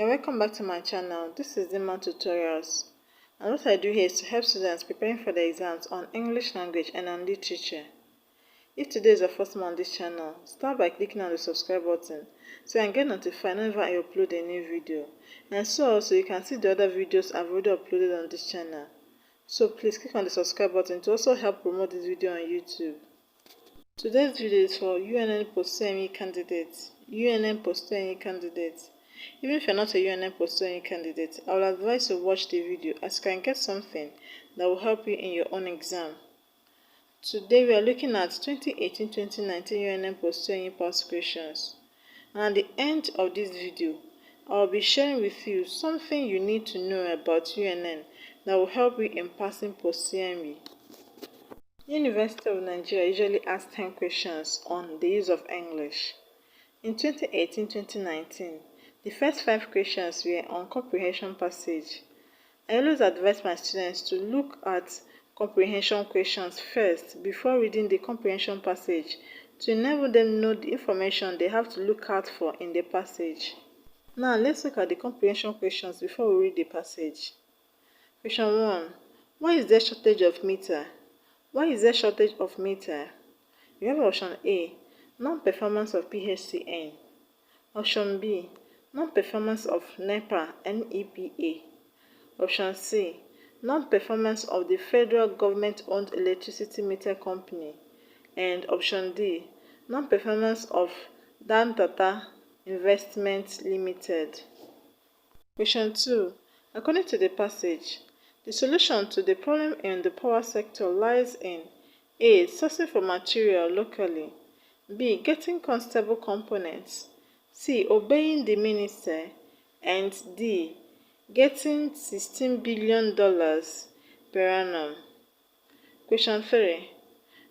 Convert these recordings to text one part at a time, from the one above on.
Welcome back to my channel. This is Zima Tutorials, and what I do here is to help students preparing for the exams on English language and on literature. If today is your first time on this channel, start by clicking on the subscribe button so you can get notified whenever I upload a new video, and so also you can see the other videos I've already uploaded on this channel. So please click on the subscribe button to also help promote this video on YouTube. Today's video is for UNN Post UTME candidates. UNN Post UTME candidates. Even if you're not a UNN Post UTME candidate, I will advise you to watch the video as you can get something that will help you in your own exam. Today we are looking at 2018-2019 UNN Post UTME past questions. And at the end of this video, I will be sharing with you something you need to know about UNN that will help you in passing Post UTME. University of Nigeria usually asks 10 questions on the use of English. In 2018-2019, the first 5 questions were on comprehension passage. I always advise my students to look at comprehension questions first before reading the comprehension passage to enable them know the information they have to look out for in the passage. Now let's look at the comprehension questions before we read the passage. Question 1. Why is there shortage of meter? Why is there shortage of meter? We have option A, non-performance of PHCN. Option B, non-performance of NEPA, NEPA. Option C, non-performance of the federal government-owned electricity meter company. And option D, non-performance of Dantata Investment Limited. Question 2. According to the passage, the solution to the problem in the power sector lies in A. Sourcing for material locally, B. Getting constable components, C. Obeying the minister, and D. Getting $16 billion per annum. Question 3.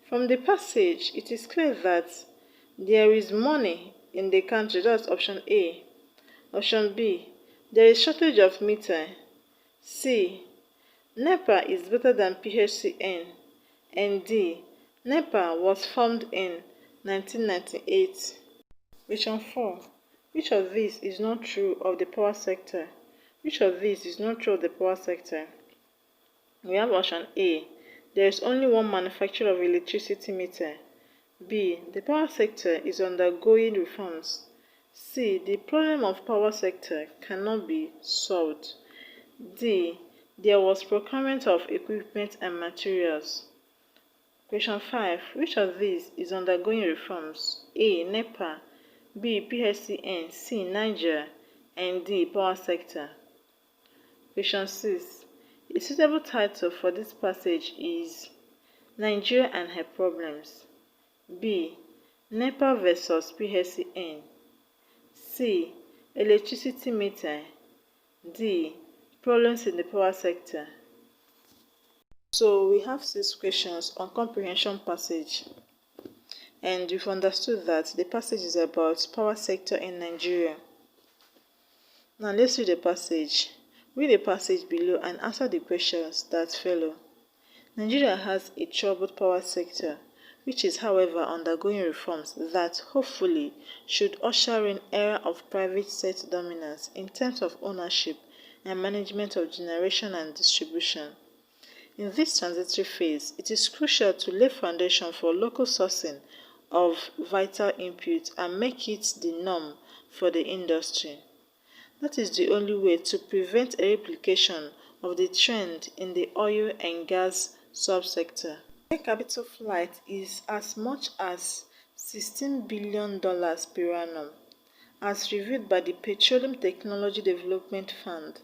From the passage, it is clear that there is money in the country. That's option A. Option B. There is shortage of meter. C. NEPA is better than PHCN. And D. NEPA was formed in 1998. Question 4. Which of these is not true of the power sector? Which of these is not true of the power sector? We have option A. There is only one manufacturer of electricity meter. B. The power sector is undergoing reforms. C. The problem of power sector cannot be solved. D. There was procurement of equipment and materials. Question 5. Which of these is undergoing reforms? A. NEPA, B. PHCN, C. Niger, and D. Power sector. Question 6. A suitable title for this passage is Nigeria and her problems. B. NEPA versus PHCN. C. Electricity meter. D. Problems in the power sector. So we have 6 questions on comprehension passage, and we've understood that the passage is about power sector in Nigeria. Now let's read the passage. Read the passage below and answer the questions that follow. Nigeria has a troubled power sector, which is however undergoing reforms that hopefully should usher in an era of private sector dominance in terms of ownership and management of generation and distribution. In this transitory phase, it is crucial to lay foundation for local sourcing of vital inputs and make it the norm for the industry. That is the only way to prevent a replication of the trend in the oil and gas subsector. The capital flight is as much as $16 billion per annum, as reviewed by the Petroleum Technology Development Fund.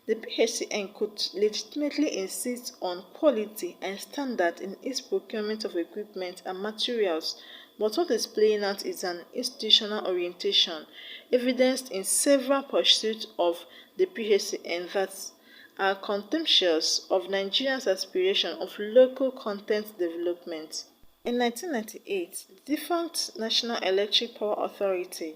The PHCN could legitimately insist on quality and standard in its procurement of equipment and materials, but what is playing out is an institutional orientation, evidenced in several pursuits of the PHCN that are contemptuous of Nigerians' aspiration of local content development. In 1998, the defunct National Electric Power Authority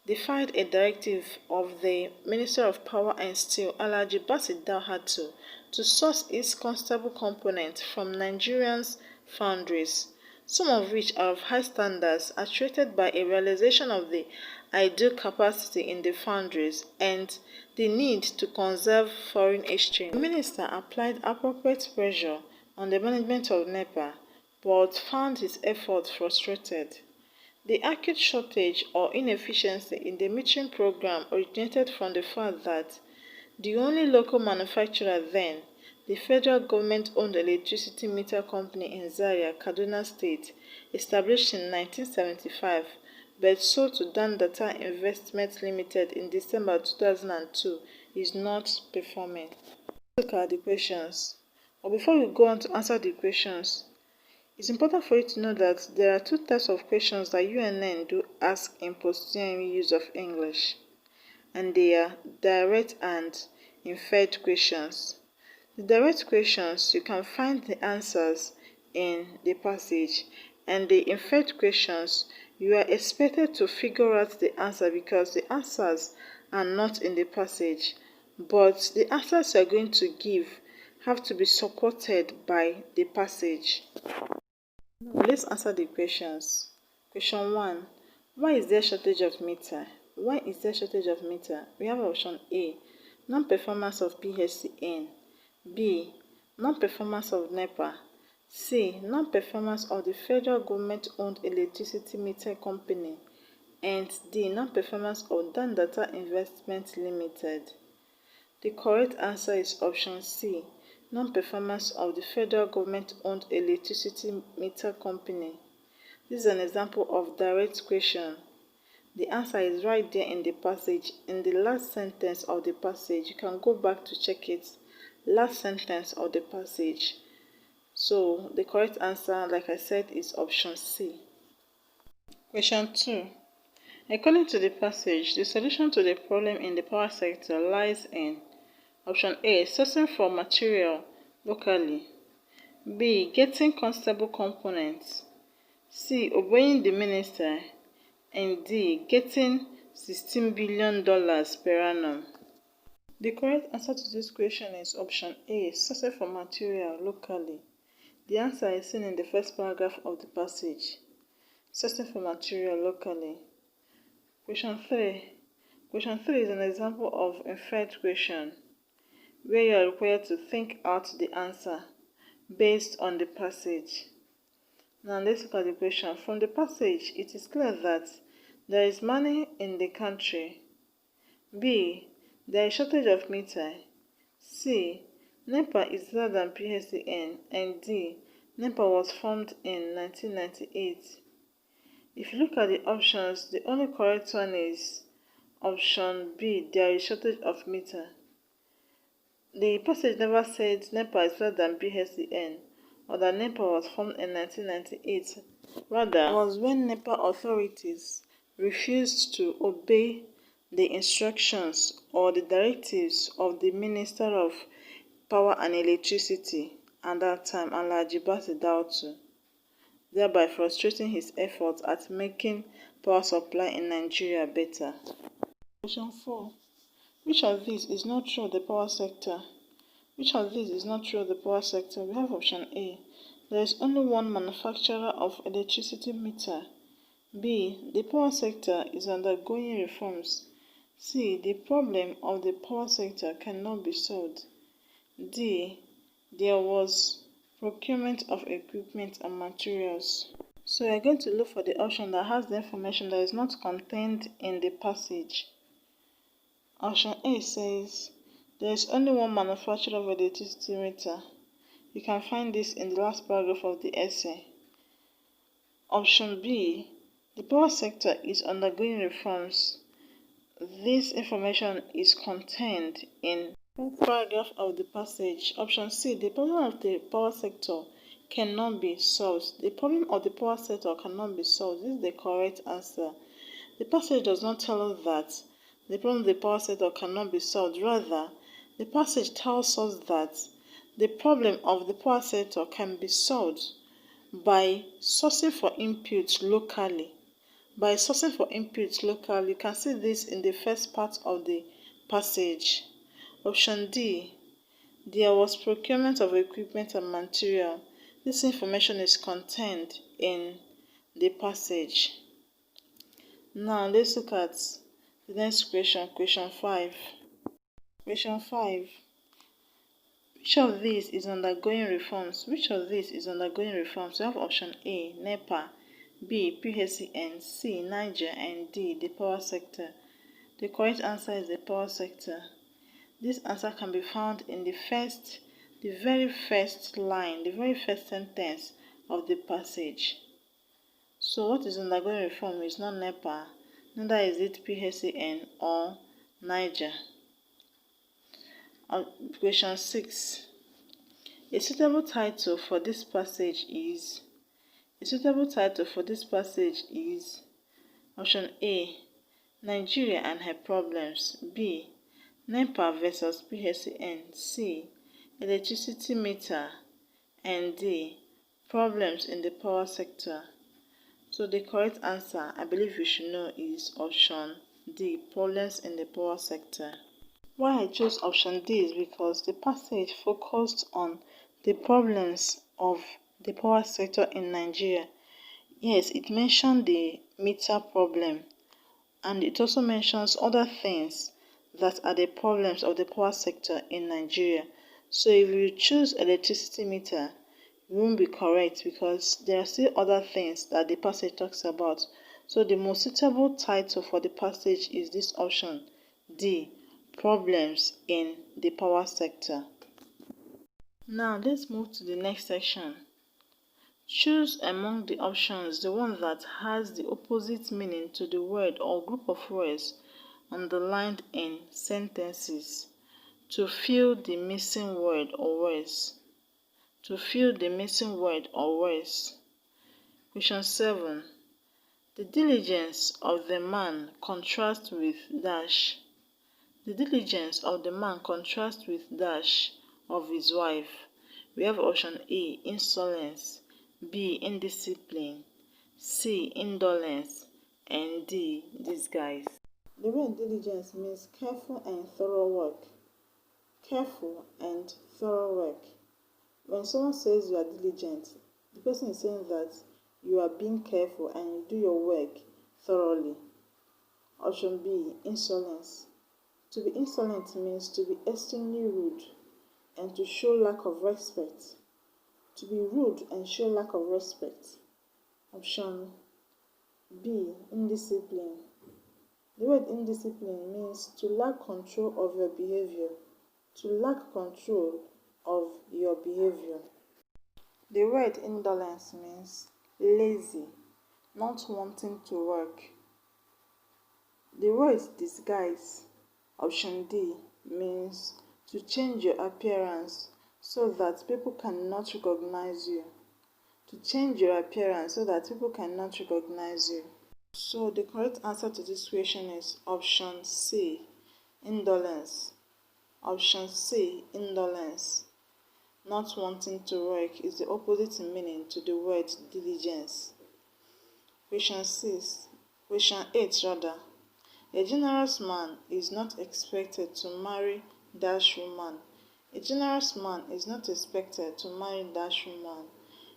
defied a directive of the Minister of Power and Steel, Alhaji Basi Dalhatu, to source its constable components from Nigerians' foundries, some of which are of high standards, actuated by a realization of the ideal capacity in the foundries, and the need to conserve foreign exchange. The minister applied appropriate pressure on the management of NEPA, but found his efforts frustrated. The acute shortage or inefficiency in the metering program originated from the fact that the only local manufacturer then, the federal government-owned electricity meter company in Zaria Kaduna State, established in 1975, but sold to Dantata Investment Limited in December 2002, is not performing. Let's look at the questions. But before we go on to answer the questions, it's important for you to know that there are two types of questions that UNN do ask in post UTME use of English, and they are direct and inferred questions. The direct questions, you can find the answers in the passage, and the inferred questions, you are expected to figure out the answer because the answers are not in the passage, but the answers you are going to give have to be supported by the passage. Now, let's answer the questions. Question 1. Why is there shortage of meter? Why is there shortage of meter? We have option A, non-performance of PHCN. B, non-performance of NEPA. C, non-performance of the federal government-owned electricity meter company. And D, non-performance of Dantata Investment Limited. The correct answer is option C, non-performance of the federal government-owned electricity meter company. This is an example of direct question. The answer is right there in the passage, in the last sentence of the passage. You can go back to check it. Last sentence of the passage. So the correct answer, like I said, is option C. Question 2. According to the passage, the solution to the problem in the power sector lies in option A, sourcing for material locally. B, getting constable components. C, obeying the minister. And D, getting $16 billion per annum. The correct answer to this question is option A, sourcing for material locally. The answer is seen in the first paragraph of the passage. Sourcing for material locally. Question 3. Question 3 is an example of inferred question, where you are required to think out the answer based on the passage. Now let's look at the question. From the passage, it is clear that there is money in the country. B, there is shortage of meter. C, NEPA is less than PHCN. And D, NEPA was formed in 1998. If you look at the options, the only correct one is option B, there is shortage of meter. The passage never said NEPA is less than PHCN or that NEPA was formed in 1998. Rather, it was when NEPA authorities refused to obey the instructions or the directives of the Minister of Power and Electricity at that time, Alhaji Basi Dalhatu, thereby frustrating his efforts at making power supply in Nigeria better. Question 4. Which of these is not true of the power sector? Which of these is not true of the power sector? We have option A. There is only one manufacturer of electricity meter. B. The power sector is undergoing reforms. C. The problem of the power sector cannot be solved. D. There was procurement of equipment and materials. So we are going to look for the option that has the information that is not contained in the passage. Option A says there is only one manufacturer of electricity meter. You can find this in the last paragraph of the essay. Option B, the power sector is undergoing reforms. This information is contained in the paragraph of the passage. Option C, the problem of the power sector cannot be solved. The problem of the power sector cannot be solved. This is the correct answer. The passage does not tell us that the problem of the power sector cannot be solved. Rather, the passage tells us that the problem of the power sector can be solved by sourcing for inputs locally. By sourcing for inputs locally, you can see this in the first part of the passage. Option D, there was procurement of equipment and material. This information is contained in the passage. Now let's look at the next question, question 5. Question 5. Which of these is undergoing reforms? Which of these is undergoing reforms? We have option A, NEPA, B, PHCN, C, Niger, and D, the power sector. The correct answer is the power sector. This answer can be found in the very first line, the very first sentence of the passage. So what is undergoing reform is not NEPA, neither is it PHCN or Niger. Question 6. A suitable title for this passage is option A, Nigeria and her problems, B, NEPA versus PHCN, C, electricity meter, and D, problems in the power sector. So the correct answer, I believe you should know, is option D, problems in the power sector. Why I chose option D is because the passage focused on the problems of the power sector in Nigeria. Yes, it mentioned the meter problem, and it also mentions other things that are the problems of the power sector in Nigeria. So if you choose electricity meter, you won't be correct because there are still other things that the passage talks about. So the most suitable title for the passage is this option D, problems in the power sector. Now let's move to the next section. Choose among the options the one that has the opposite meaning to the word or group of words underlined in sentences to fill the missing word or words. Question 7. The diligence of the man contrasts with dash. The diligence of the man contrasts with dash of his wife. We have option A, insolence, B, indiscipline, C, indolence, and D, disguise. The word diligence means careful and thorough work. When someone says you are diligent, the person is saying that you are being careful and you do your work thoroughly. Option B, insolence. To be insolent means to be extremely rude and to show lack of respect. To be rude and show lack of respect. Option B, indiscipline. The word indiscipline means to lack control of your behavior. The word indolence means lazy, not wanting to work. The word disguise, option D, means to change your appearance so that people cannot recognize you. So the correct answer to this question is option C, indolence. Option C, indolence. Not wanting to work is the opposite in meaning to the word diligence. Question 8 rather. A generous man is not expected to marry dash woman. A generous man is not expected to marry dash woman.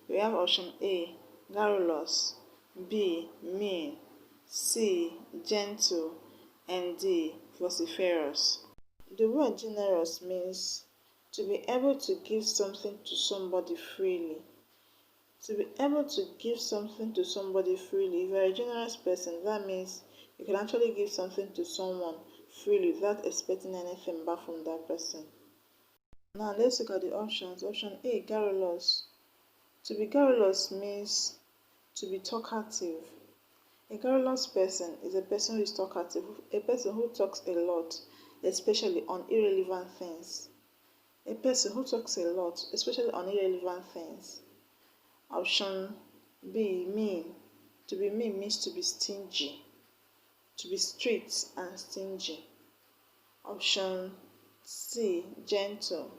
We have option A, garrulous, B, mean, C, gentle, and D, vociferous. The word generous means to be able to give something to somebody freely. If you are a generous person, that means you can actually give something to someone freely without expecting anything back from that person. Now let's look at the options. Option A, garrulous. To be garrulous means to be talkative. A garrulous person is a person who is talkative, a person who talks a lot, especially on irrelevant things. Option B, mean. To be mean means to be stingy, to be strict and stingy. Option C, gentle.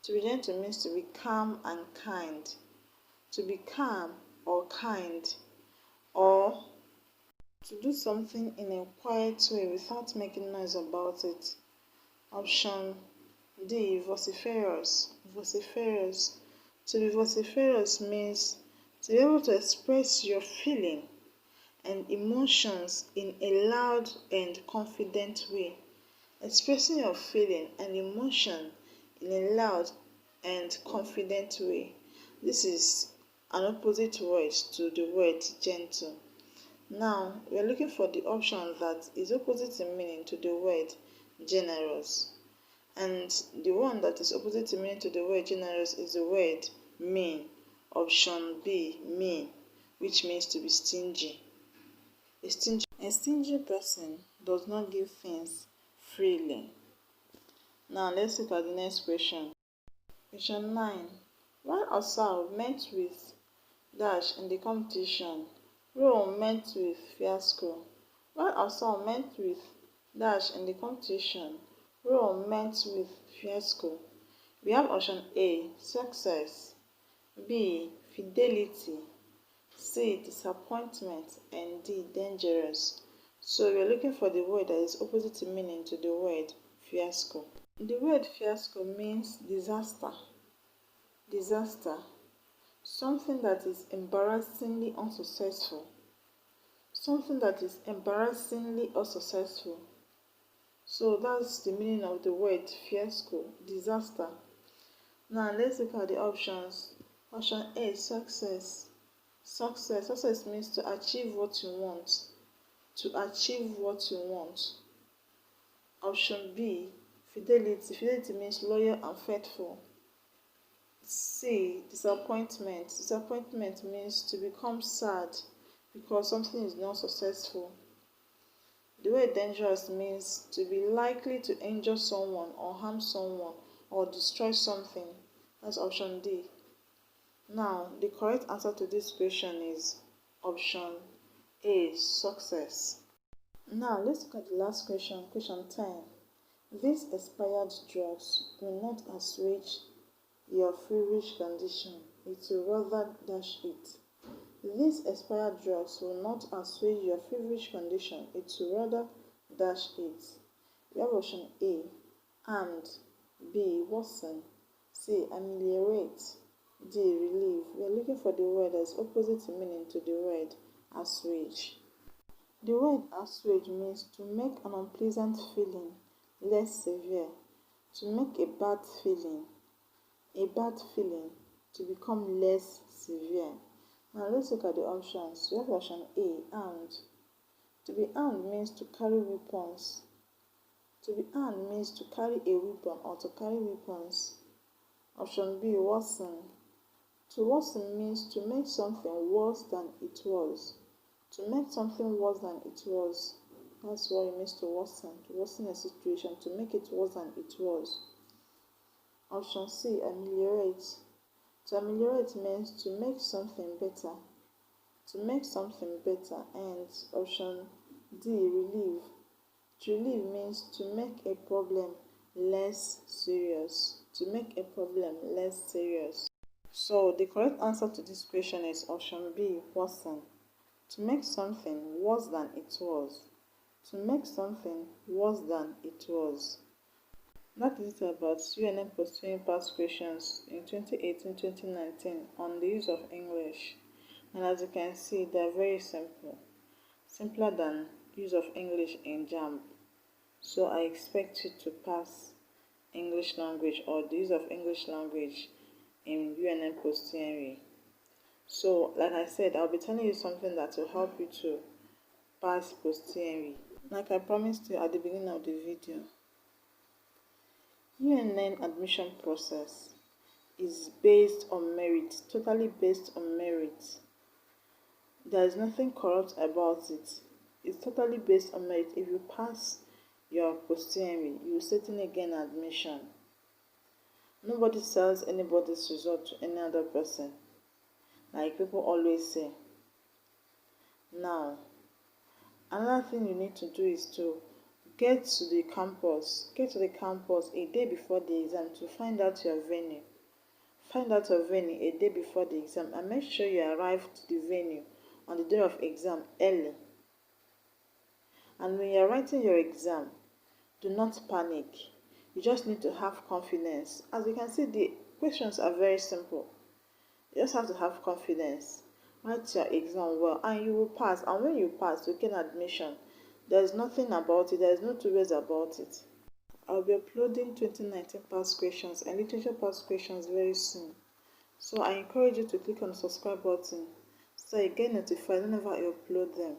To be gentle means to be calm and kind. To be calm or kind, or to do something in a quiet way without making noise about it. Option D, vociferous. To be vociferous means to be able to express your feeling and emotions in a loud and confident way. Expressing your feeling and emotion in a loud and confident way. This is an opposite word to the word gentle. Now, we are looking for the option that is opposite in meaning to the word generous. And the one that is opposite in meaning to the word generous is the word mean. Option B, mean, which means to be stingy. A stingy person does not give things freely. Now, let's look at the next question. Question 9. While Osal met with dash in the competition, Rome met with fiasco. While Osal met with dash in the competition, Rome met with fiasco. We have option A, success, B, fidelity, C, disappointment, and D, dangerous. So we are looking for the word that is opposite in meaning to the word fiasco. The word fiasco means disaster. Disaster. Something that is embarrassingly unsuccessful. Something that is embarrassingly unsuccessful. So that's the meaning of the word fiasco, disaster. Now let's look at the options. Option A, success. Success means to achieve what you want. To achieve what you want. Option B, fidelity. Fidelity means loyal and faithful. C, disappointment. Disappointment means to become sad because something is not successful. The word dangerous means to be likely to injure someone or harm someone or destroy something. That's option D. Now, the correct answer to this question is option A, success. Now, let's look at the last question, question 10. These expired drugs will not assuage your feverish condition, it will rather dash it. These expired drugs will not assuage your feverish condition, it will rather dash it. We have option A, and, B, worsen, C, ameliorate, D, relieve. We are looking for the word that is opposite in meaning to the word assuage. The word assuage means to make an unpleasant feeling less severe, to make a bad feeling to become less severe. Now let's look at the options. We have option A, armed. To be armed means to carry weapons. To be armed means to carry a weapon or to carry weapons. Option B, worsen. To worsen means to make something worse than it was. To make something worse than it was. That's what it means to worsen. To worsen a situation, to make it worse than it was. Option C, ameliorate. To ameliorate means to make something better. To make something better. And option D, relieve. To relieve means to make a problem less serious. To make a problem less serious. So the correct answer to this question is option B, worsen. To make something worse than it was. To make something worse than it was. That is it about UNN Post UTME past questions in 2018-2019 on the use of English. And as you can see, they are very simple. Simpler than use of English in JAMB. So I expect you to pass English language or the use of English language in UNN Post UTME. So, like I said, I'll be telling you something that will help you to pass Post UTME. Like I promised you at the beginning of the video. UNN admission process is based on merit, totally based on merit. There is nothing corrupt about it. It's totally based on merit. If you pass your Post UTME, you will certainly gain admission. Nobody sells anybody's result to any other person, like people always say. Now, another thing you need to do is to get to the campus a day before the exam to find out your venue. Find out your venue a day before the exam and make sure you arrive to the venue on the day of exam early. And when you're writing your exam, do not panic. You just need to have confidence. As you can see, the questions are very simple. You just have to have confidence. write your exam well, and you will pass. And when you pass, you gain admission. There is nothing about it, there is no two ways about it. I'll be uploading 2019 past questions and literature past questions very soon. So I encourage you to click on the subscribe button so you get notified whenever I upload them.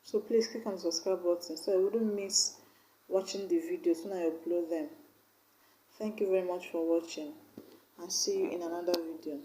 So please click on the subscribe button so you wouldn't miss watching the videos when I upload them. Thank you very much for watching, and see you in another video.